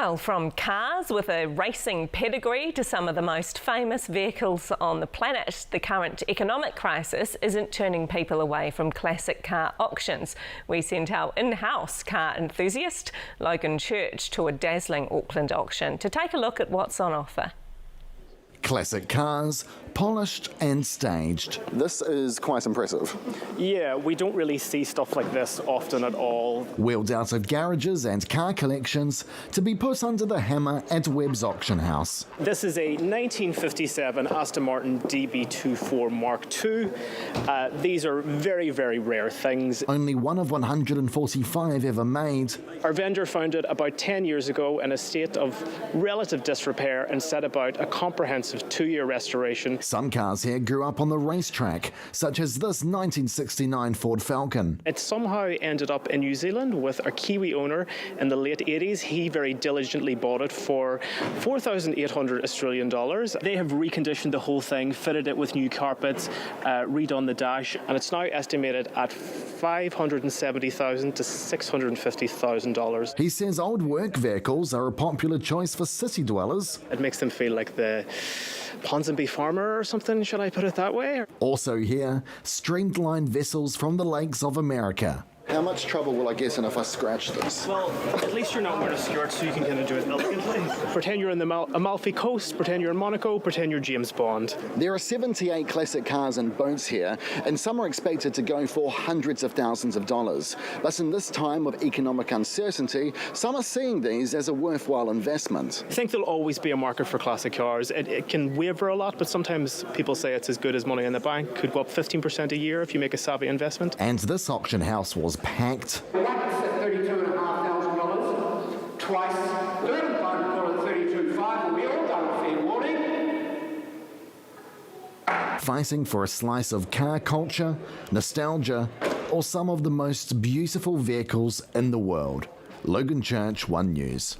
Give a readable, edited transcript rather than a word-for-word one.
Well, from cars with a racing pedigree to some of the most famous vehicles on the planet, the current economic crisis isn't turning people away from classic car auctions. We sent our in-house car enthusiast, Logan Church, to a dazzling Auckland auction to take a look at what's on offer. Classic cars, polished and staged. This is quite impressive. Yeah, we don't really see stuff like this often at all. Wheeled out of garages and car collections to be put under the hammer at Webb's auction house. This is a 1957 Aston Martin DB24 Mark II. These are very, very rare things. Only one of 145 ever made. Our vendor found it about 10 years ago in a state of relative disrepair and set about a comprehensive 2-year restoration. Some cars here grew up on the racetrack, such as this 1969 Ford Falcon. It somehow ended up in New Zealand with a Kiwi owner in the late 80s. He very diligently bought it for 4,800 Australian dollars. They have reconditioned the whole thing, fitted it with new carpets, redone the dash, and it's now estimated at $570,000 to $650,000. He says old work vehicles are a popular choice for city dwellers. It makes them feel like the Ponsonby farmer or something, should I put it that way? Also here, streamlined vessels from the lakes of America. How much trouble will I get in if I scratch this? Well, at least you're not wearing a skirt, so you can kind of do it elegantly. Pretend you're in the Amalfi Coast, pretend you're in Monaco, pretend you're James Bond. There are 78 classic cars and boats here, and some are expected to go for hundreds of thousands of dollars. But in this time of economic uncertainty, some are seeing these as a worthwhile investment. I think there'll always be a market for classic cars. It can waver a lot, but sometimes people say it's as good as money in the bank. Could go up 15% a year if you make a savvy investment. And this auction house was packed. Once at $32,500, twice $32,500, we all done a fair warning. Fighting for a slice of car culture, nostalgia, or some of the most beautiful vehicles in the world. Logan Church, One News.